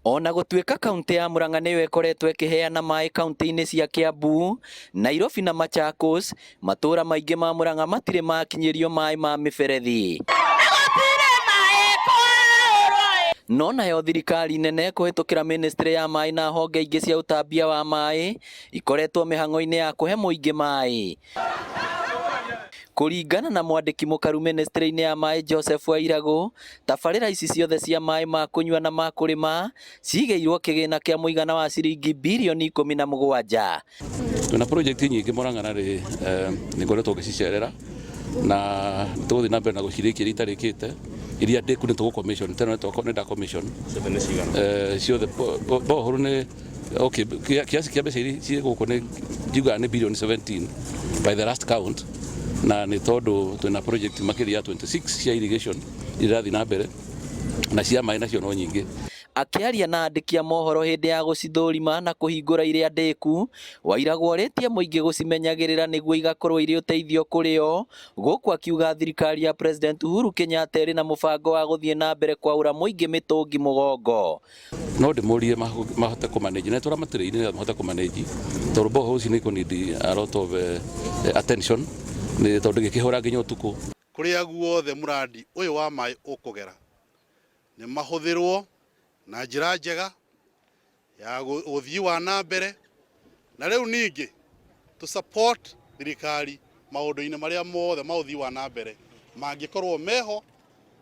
Ona gũtuĩka kaunti ya Murang'a nĩyo ĩkoretwo ĩkĩheana maĩ kaunti-inĩ cia Kiambu, Nairobi na Machakos, matũũra maingĩ ma Murang'a matirĩ makinyĩrio maĩ ma mĩberethi. No nayo thirikari nene kũhĩtũkĩra ministry ya maĩ na honge ingĩ cia ũtambia wa maĩ ikoretwo mĩhang'o-inĩ ya kũhe mũingĩ maĩ. Kũringana na mwandĩki mũkaru ministry-inĩ ya maĩ Joseph Wairagũ, tabarĩra ici ciothe cia maĩ ma kũnyua na ma kũrĩma cigĩirwo kĩgĩna kĩa mũigana wa ciringi birioni 17. Tuna project nyingĩ Murang'a na nĩngoretwo ngĩcicerera na tũgũthiĩ na mbere na gũcirĩkia itarĩkĩte iria ndĩku nĩ tũgũ-commission teno nĩ commission ciothe bohoro nĩ okay kiasi kĩa mbeca iria ciĩ gũkũ nĩ njugaga nĩ birioni 17 by the last count, na nĩ tondũ twĩna project makĩria ya 26 cia irrigation irathiĩ na mbere na cia maĩ nacio no nyingĩ. Akĩaria na andĩki a mohoro hĩndĩ ya gũcithũrima na kũhingũra iria ndĩku, Wairagũ orĩtie mũingĩ gũcimenyagĩrĩra nĩguo igakorwo irĩ ũteithio kũrĩ o, gũkũ akiuga thirikari ya President Uhuru Kenyatta ĩrĩ na mũbango wa gũthiĩ na mbere kwaũra mũingĩ mĩtũngi mũgongo. No ndĩmũrie mahote kũmanage na tũramatĩrĩire nĩgetha mahote kũmanage tondũ boho ici nĩ ikũnidi a lot of attention nĩ tondũ gĩkĩhũra nginya ũtukũ. Kũrĩa guothe mũrandi ũyũ wa maĩ ũkũgera nĩ mahũthĩrwo na njĩra njega ya ũthii wa na mbere, na rĩu ningĩ to support thirikari maũndũ-inĩ marĩa mothe ma ũthii wa na mbere mangĩkorwo meho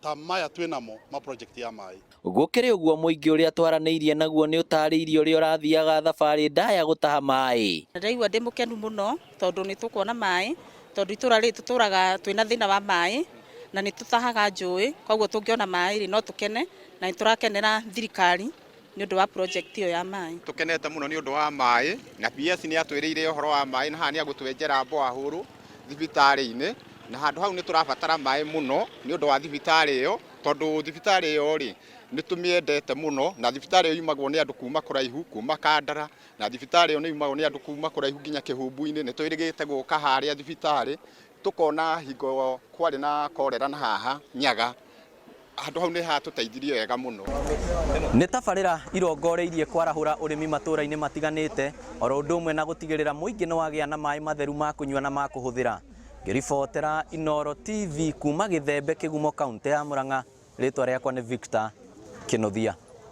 ta maya twĩnamo ma project ya maĩ. Gũkĩrĩ ũguo mũingĩ ũrĩa twaranĩirie naguo nĩ ũtarĩirie ũrĩa ũrathiaga thabarĩ ndaya gũtaha maĩ. Ndaigua ndĩ mũkenu mũno tondũ nĩ tũkuona maĩ, tondũ itũra rĩrĩ tũtũraga twĩna thĩna wa maĩ na nĩ tũtahaga njũĩ, koguo tũngĩona maĩ no tũkene na nĩ tũrakenera thirikari nĩ ũndũ wa project ĩyo ya maĩ. Tũkenete mũno nĩ ũndũ wa maĩ na PS nĩ atwĩrĩire ũhoro wa maĩ na haha nĩ agũtwenjera borehole thibitarĩ-inĩ, na handũ hau nĩ tũrabatara maĩ mũno nĩ ũndũ wa thibitarĩ ĩyo, tondũ thibitarĩ ĩyo rĩ nĩ tũmĩendete mũno, na thibitarĩ ĩyo yumagwo nĩ andũ kuma kũraihu, kuma Kandara, na thibitarĩ ĩyo nĩ yumagwo nĩ andũ kuma kũraihu nginya Kĩhumbu-inĩ. Nĩ twĩrĩgĩte gũka harĩa thibitarĩ tukona hingo kwarĩ na korera na haha Nyaga, handũ hau nĩ hatũteithirie wega mũno. Nĩ tabarĩra irongoreirie kwarahũra ũrĩmi matũũra-inĩ matiganĩte, oro ũndũ ũmwe na gũtigĩrĩra mũingĩ nĩ wagĩa na maĩ matheru ma kũnyua na ma kũhũthĩra. Ngĩribotera Inooro TV kuma Gĩthembe Kĩgumo kaunti ya Murang'a, rĩtwa rĩakwa nĩ Victor Kĩnuthia.